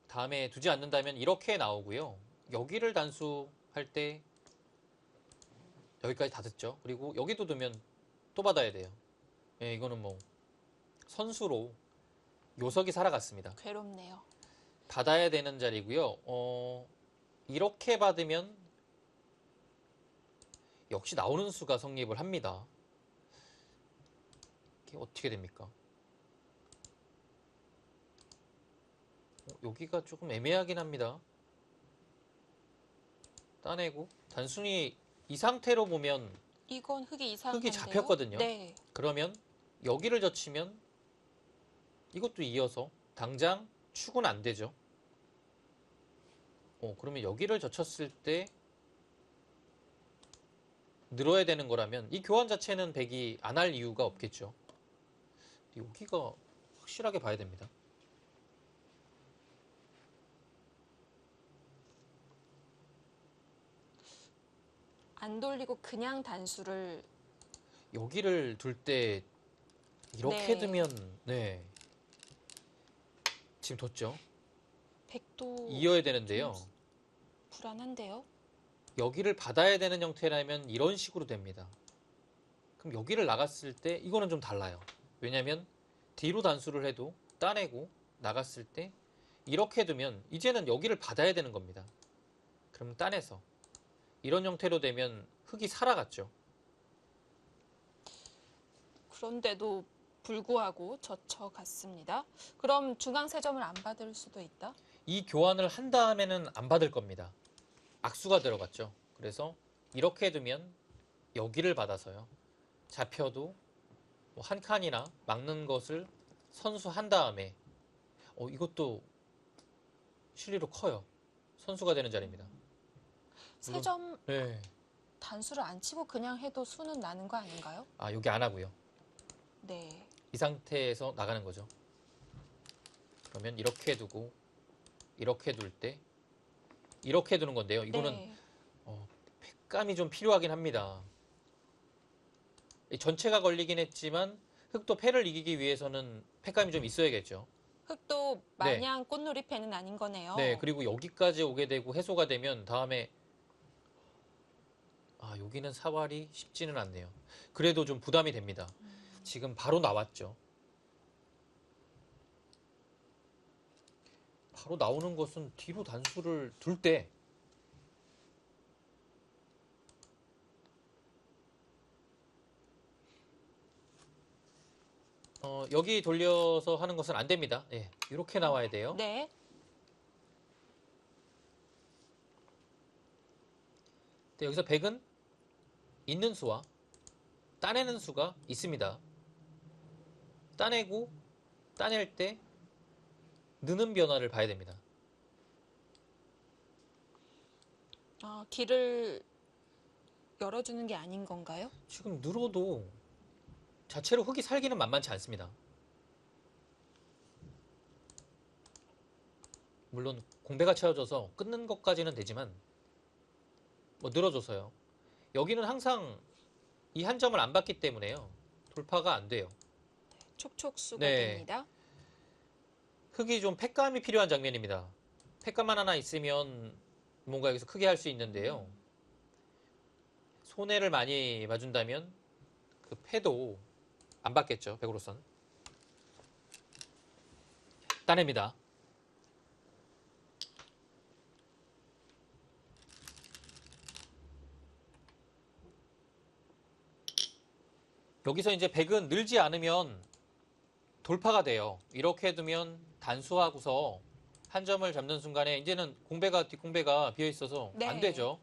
다음에 두지 않는다면 이렇게 나오고요. 여기를 단수할 때 여기까지 다 듣죠. 그리고 여기도 두면 또 받아야 돼요. 예, 이거는 뭐 선수로 요석이 살아갔습니다. 괴롭네요. 받아야 되는 자리고요. 이렇게 받으면 역시 나오는 수가 성립을 합니다. 이게 어떻게 됩니까? 여기가 조금 애매하긴 합니다. 따내고 단순히 이 상태로 보면 이건 흑이 이상한데요. 흑이 잡혔거든요. 네. 그러면 여기를 젖히면 이것도 이어서 당장 축은 안 되죠. 그러면 여기를 젖혔을 때 늘어야 되는 거라면 이 교환 자체는 백이 안 할 이유가 없겠죠. 여기가 확실하게 봐야 됩니다. 안 돌리고 그냥 단수를 여기를 둘 때 이렇게 네. 두면 네 지금 뒀죠. 백도 이어야 되는데요. 불안한데요. 여기를 받아야 되는 형태라면 이런 식으로 됩니다. 그럼 여기를 나갔을 때 이거는 좀 달라요. 왜냐면 뒤로 단수를 해도 따내고 나갔을 때 이렇게 두면 이제는 여기를 받아야 되는 겁니다. 그럼 따내서 이런 형태로 되면 흙이 살아갔죠. 그런데도 불구하고 젖혀갔습니다. 그럼 중앙 세 점을 안 받을 수도 있다? 이 교환을 한 다음에는 안 받을 겁니다. 악수가 들어갔죠. 그래서 이렇게 두면 여기를 받아서요. 잡혀도 뭐한 칸이나 막는 것을 선수한 다음에 이것도 실리로 커요. 선수가 되는 자리입니다. 세 점 네. 단수를 안 치고 그냥 해도 수는 나는 거 아닌가요? 아, 여기 안 하고요. 네. 이 상태에서 나가는 거죠. 그러면 이렇게 두고 이렇게 둘 때 이렇게 두는 건데요. 이거는 네. 팩감이 좀 필요하긴 합니다. 이 전체가 걸리긴 했지만 흑도 패를 이기기 위해서는 팩감이 좀 있어야겠죠. 흙도 마냥 꽃놀이패는 아닌 거네요. 네, 그리고 여기까지 오게 되고 해소가 되면 다음에 여기는 사활이 쉽지는 않네요. 그래도 좀 부담이 됩니다. 지금 바로 나왔죠. 바로 나오는 것은 뒤로 단수를 둘 때 여기 돌려서 하는 것은 안 됩니다. 예, 이렇게 나와야 돼요. 네. 근데 여기서 100은 있는 수와 따내는 수가 있습니다. 따내고 따낼 때 느는 변화를 봐야 됩니다. 길을 열어주는 게 아닌 건가요? 지금 늘어도 자체로 흙이 살기는 만만치 않습니다. 물론 공배가 채워져서 끊는 것까지는 되지만 뭐 늘어져서요. 여기는 항상 이 한 점을 안 받기 때문에요. 돌파가 안 돼요. 촉촉수가 네. 됩니다. 흙이 좀 팩감이 필요한 장면입니다. 팩감만 하나 있으면 뭔가 여기서 크게 할 수 있는데요. 손해를 많이 봐준다면 그 패도 안 받겠죠. 백으로선. 따냅니다. 여기서 이제 백은 늘지 않으면 돌파가 돼요. 이렇게 두면 단수하고서 한 점을 잡는 순간에 이제는 공배가 뒷공배가 비어 있어서 네. 안 되죠.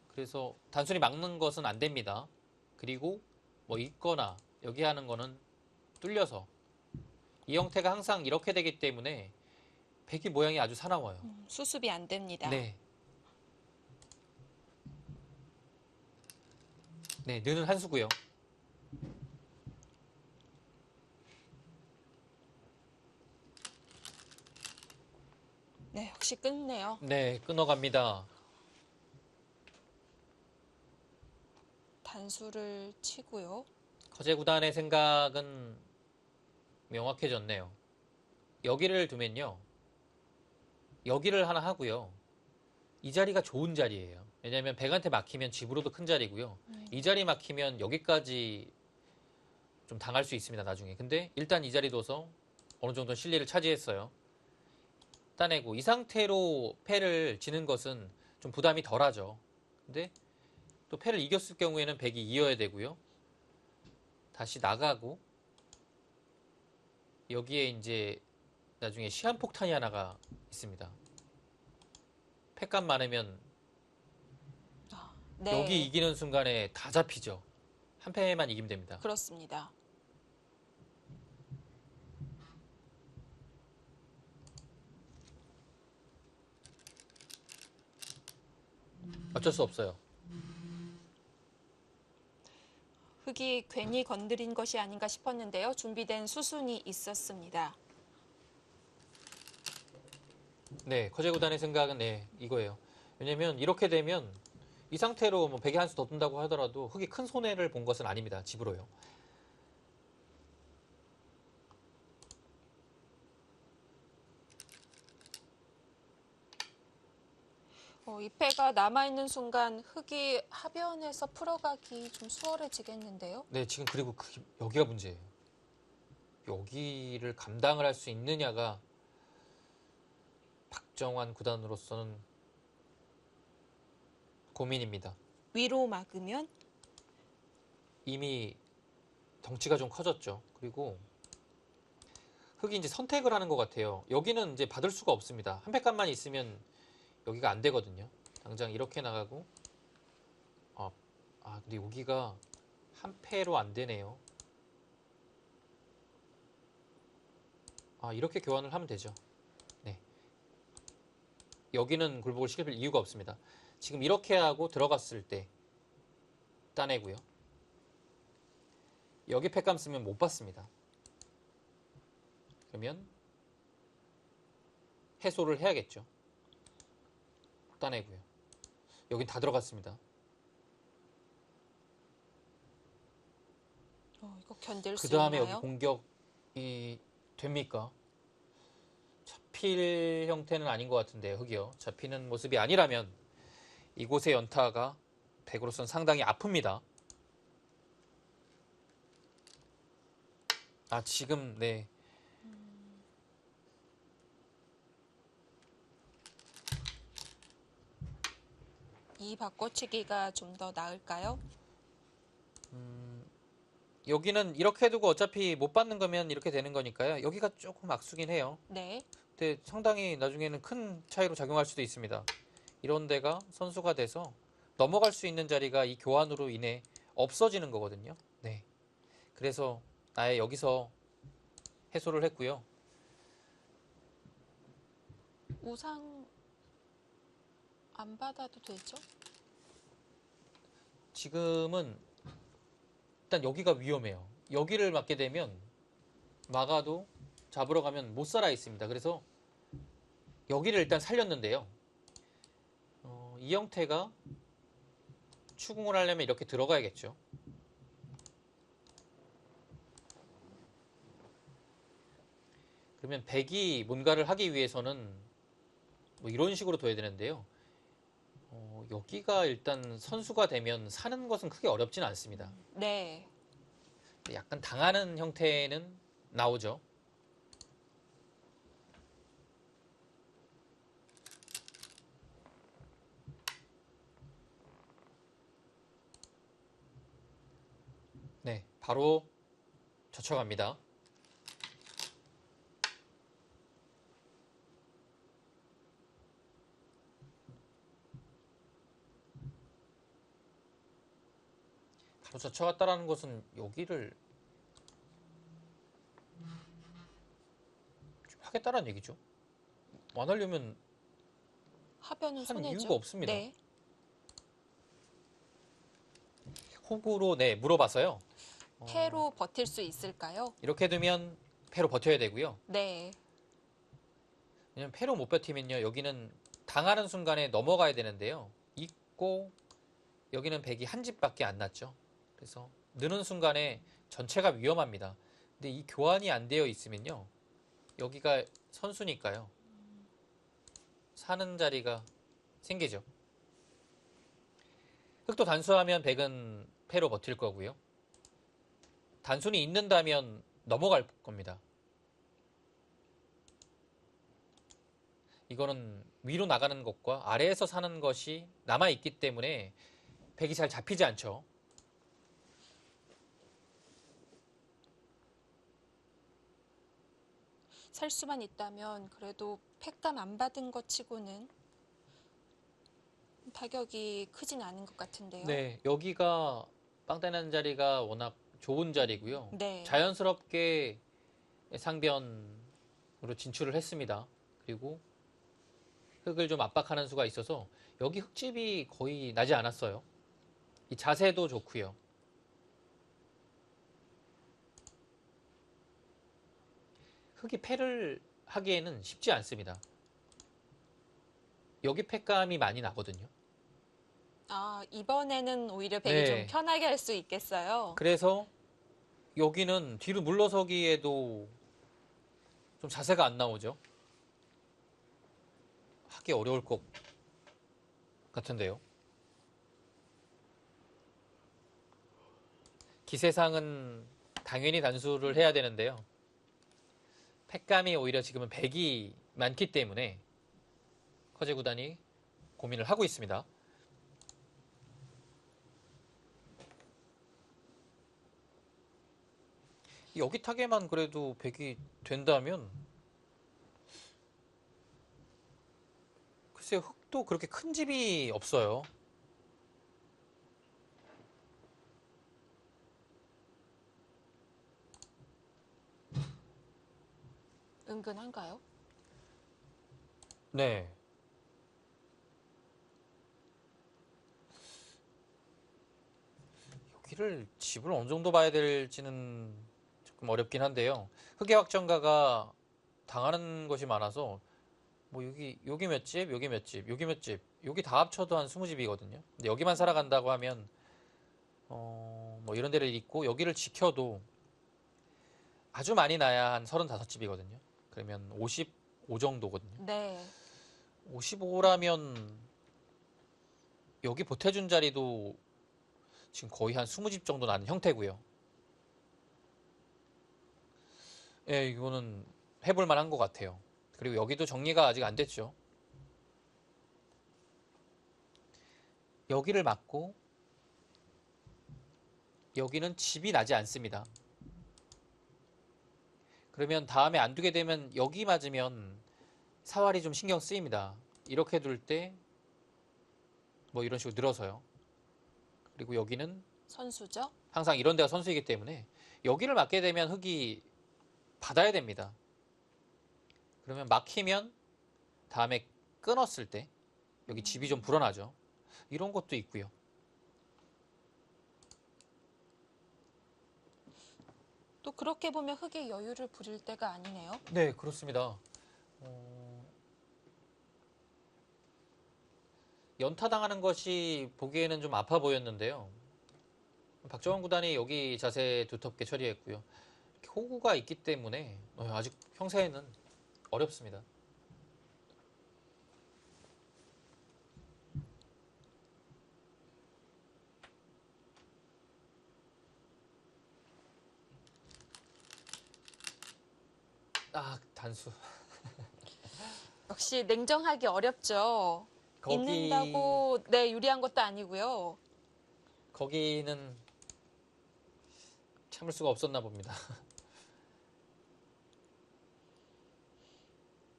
그래서 단순히 막는 것은 안 됩니다. 그리고 뭐 있거나 여기 하는 거는 뚫려서 이 형태가 항상 이렇게 되기 때문에 백이 모양이 아주 사나워요. 수습이 안 됩니다. 네. 네, 느는 한 수고요. 네, 역시 끊네요. 네, 끊어갑니다. 단수를 치고요. 거제 구단의 생각은 명확해졌네요. 여기를 두면요. 여기를 하나 하고요. 이 자리가 좋은 자리예요. 왜냐하면 백한테 막히면 집으로도 큰 자리고요. 이 자리 막히면 여기까지 좀 당할 수 있습니다. 나중에. 근데 일단 이 자리 둬서 어느 정도 실리를 차지했어요. 따내고 이 상태로 패를 지는 것은 좀 부담이 덜하죠. 근데 또 패를 이겼을 경우에는 백이 이어야 되고요. 다시 나가고 여기에 이제 나중에 시한폭탄이 하나가 있습니다. 패값 많으면 네, 여기 이기는 순간에 다 잡히죠. 한 패만 이기면 됩니다. 그렇습니다. 어쩔 수 없어요. 흙이 괜히 건드린 것이 아닌가 싶었는데요. 준비된 수순이 있었습니다. 네, 커제 구단의 생각은 네, 이거예요. 왜냐면 이렇게 되면 이 상태로 뭐 백이 한 수 더 뜬다고 하더라도 흙이 큰 손해를 본 것은 아닙니다. 집으로요. 이 패가 남아있는 순간 흙이 하변에서 풀어가기 좀 수월해지겠는데요. 네, 지금 그리고 여기가 문제예요. 여기를 감당을 할 수 있느냐가 박정환 구단으로서는 고민입니다. 위로 막으면 이미 덩치가 좀 커졌죠. 그리고 흙이 이제 선택을 하는 것 같아요. 여기는 이제 받을 수가 없습니다. 한 팩감만 있으면 여기가 안 되거든요. 당장 이렇게 나가고 근데 여기가 한 패로 안 되네요. 이렇게 교환을 하면 되죠. 네. 여기는 굴복을 시킬 이유가 없습니다. 지금 이렇게 하고 들어갔을 때 따내고요. 여기 팩감 쓰면 못 받습니다. 그러면 해소를 해야겠죠. 따내고요. 여긴 다 들어갔습니다. 이거 견딜 수 그 다음에 여기 있나요? 공격이 됩니까? 잡힐 형태는 아닌 것 같은데요. 흙이요. 잡히는 모습이 아니라면 이곳의 연타가 백으로서는 상당히 아픕니다. 지금 네. 이 바꿔치기가 좀 더 나을까요? 여기는 이렇게 두고 어차피 못 받는 거면 이렇게 되는 거니까요. 여기가 조금 악수긴 해요. 네. 근데 상당히 나중에는 큰 차이로 작용할 수도 있습니다. 이런 데가 선수가 돼서 넘어갈 수 있는 자리가 이 교환으로 인해 없어지는 거거든요. 네. 그래서 아예 여기서 해소를 했고요. 우상 안 받아도 되죠? 지금은 일단 여기가 위험해요. 여기를 맞게 되면 막아도 잡으러 가면 못 살아 있습니다. 그래서 여기를 일단 살렸는데요. 이 형태가 추궁을 하려면 이렇게 들어가야겠죠. 그러면 백이 뭔가를 하기 위해서는 뭐 이런 식으로 둬야 되는데요. 여기가 일단 선수가 되면 사는 것은 크게 어렵지는 않습니다. 네. 약간 당하는 형태는 나오죠. 네, 바로 젖혀갑니다. 바로 젖혀갔다라는 것은 여기를 좀 하겠다라는 얘기죠. 안 하려면 하변은 한 손해죠. 이유가 없습니다. 네. 호구로 네 물어봐서요. 패로 버틸 수 있을까요? 이렇게 되면 패로 버텨야 되고요. 네. 왜냐면 패로 못 버티면요. 여기는 당하는 순간에 넘어가야 되는데요. 있고 여기는 백이 한 집밖에 안 났죠. 그래서 느는 순간에 전체가 위험합니다. 근데 이 교환이 안 되어 있으면요. 여기가 선수니까요. 사는 자리가 생기죠. 흑도 단수하면 백은 패로 버틸 거고요. 단순히 있는다면 넘어갈 겁니다. 이거는 위로 나가는 것과 아래에서 사는 것이 남아있기 때문에 백이 잘 잡히지 않죠. 살 수만 있다면 그래도 팩감 안 받은 것 치고는 타격이 크진 않은 것 같은데요. 네, 여기가 빵따는 자리가 워낙 좋은 자리고요. 네. 자연스럽게 상변으로 진출을 했습니다. 그리고 흙을 좀 압박하는 수가 있어서 여기 흙집이 거의 나지 않았어요. 이 자세도 좋고요. 흙이 패를 하기에는 쉽지 않습니다. 여기 패감이 많이 나거든요. 아, 이번에는 오히려 백이 좀 네. 편하게 할 수 있겠어요. 그래서 여기는 뒤로 물러서기에도 좀 자세가 안 나오죠. 하기 어려울 것 같은데요. 기세상은 당연히 단수를 해야 되는데요. 패감이 오히려 지금은 백이 많기 때문에 커제 구단이 고민을 하고 있습니다. 여기 타게만 그래도 백이 된다면 글쎄요, 흙도 그렇게 큰 집이 없어요. 은근한가요? 네. 여기를 집을 어느 정도 봐야 될지는 조금 어렵긴 한데요. 흑의 확정가가 당하는 것이 많아서 뭐 여기 몇 집, 여기 몇 집, 여기 몇 집, 여기 다 합쳐도 한 20집이거든요. 근데 여기만 살아간다고 하면 뭐 이런 데를 잇고 여기를 지켜도 아주 많이 나야 한 35집이거든요. 그러면 55 정도거든요. 네. 55라면 여기 보태준 자리도 지금 거의 한 20집 정도 나는 형태고요. 예, 이거는 해볼 만한 것 같아요. 그리고 여기도 정리가 아직 안 됐죠. 여기를 막고 여기는 집이 나지 않습니다. 그러면 다음에 안 두게 되면 여기 맞으면 사활이 좀 신경 쓰입니다. 이렇게 둘 때 뭐 이런 식으로 늘어서요. 그리고 여기는 선수죠? 항상 이런 데가 선수이기 때문에 여기를 맞게 되면 흙이 받아야 됩니다. 그러면 막히면 다음에 끊었을 때 여기 집이 좀 불어나죠. 이런 것도 있고요. 또 그렇게 보면 흙의 여유를 부릴 때가 아니네요. 네, 그렇습니다. 연타당하는 것이 보기에는 좀 아파 보였는데요. 박정원 구단이 여기 자세 두텁게 처리했고요. 이렇게 호구가 있기 때문에 아직 평소에는 어렵습니다. 아, 단수. 역시 냉정하기 어렵죠. 거기, 있는다고 네, 유리한 것도 아니고요. 거기는 참을 수가 없었나 봅니다.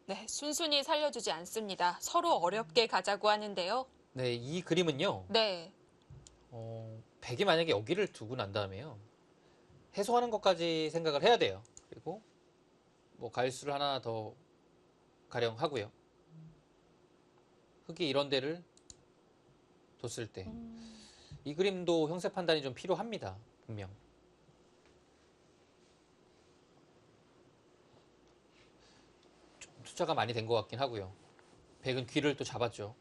네, 순순히 살려주지 않습니다. 서로 어렵게 가자고 하는데요. 네, 이 그림은요. 네, 백이 만약에 여기를 두고 난 다음에요. 해소하는 것까지 생각을 해야 돼요. 그리고 뭐 가일수를 하나 더 가령 하고요. 흙이 이런 데를 뒀을 때 이 그림도 형세 판단이 좀 필요합니다. 분명. 좀 투자가 많이 된 것 같긴 하고요. 백은 귀를 또 잡았죠.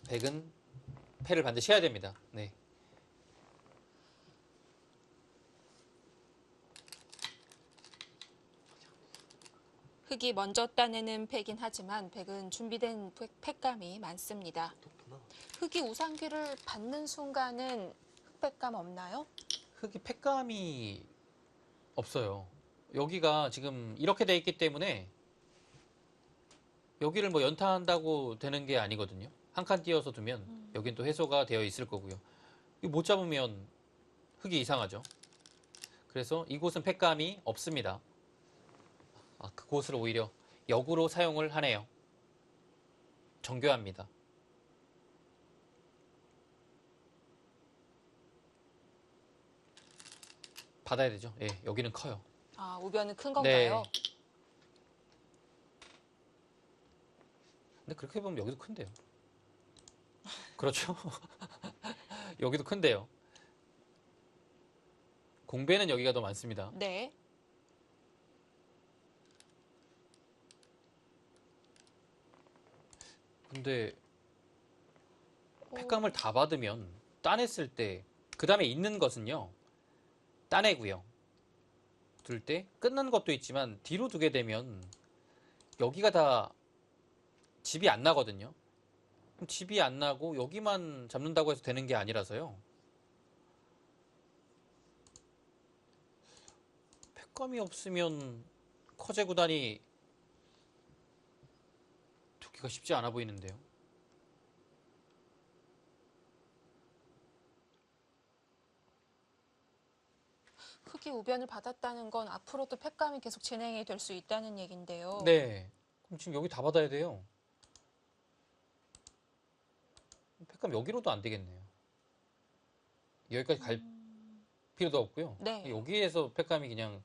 백은 패를 반드시 해야 됩니다. 네. 흙이 먼저 따내는 패긴 하지만 백은 준비된 패감이 많습니다. 흙이 우상귀를 받는 순간은 흑패감 없나요? 흙이 패감이 없어요. 여기가 지금 이렇게 돼 있기 때문에 여기를 뭐 연타한다고 되는 게 아니거든요. 한 칸 띄어서 두면 여긴 또 해소가 되어 있을 거고요. 이거 못 잡으면 흙이 이상하죠. 그래서 이곳은 패감이 없습니다. 그곳을 오히려 역으로 사용을 하네요. 정교합니다. 받아야 되죠. 예, 여기는 커요. 아, 우변은 큰 건가요? 네. 근데 그렇게 보면 여기도 큰데요. 그렇죠. 여기도 큰데요. 공배는 여기가 더 많습니다. 네. 근데 오, 팩감을 다 받으면 따냈을 때 그 다음에 있는 것은요. 따내고요. 둘 때 끝난 것도 있지만 뒤로 두게 되면 여기가 다 집이 안 나거든요. 그럼 집이 안 나고 여기만 잡는다고 해서 되는 게 아니라서요. 팩감이 없으면 커제 구단이 두기가 쉽지 않아 보이는데요. 흑이 우변을 받았다는 건 앞으로도 팩감이 계속 진행이 될 수 있다는 얘긴데요. 네. 그럼 지금 여기 다 받아야 돼요. 팩감 여기로도 안 되겠네요. 여기까지 갈 필요도 없고요. 네. 여기에서 팩감이 그냥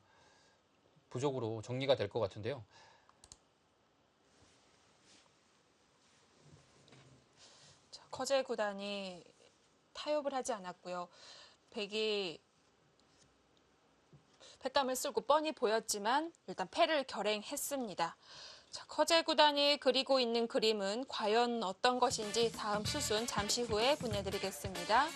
부족으로 정리가 될 것 같은데요. 자, 커제 구단이 타협을 하지 않았고요. 백이 팩감을 쓸고 뻔히 보였지만 일단 패를 결행했습니다. 자, 커제 구단이 그리고 있는 그림은 과연 어떤 것인지 다음 수순 잠시 후에 보내드리겠습니다.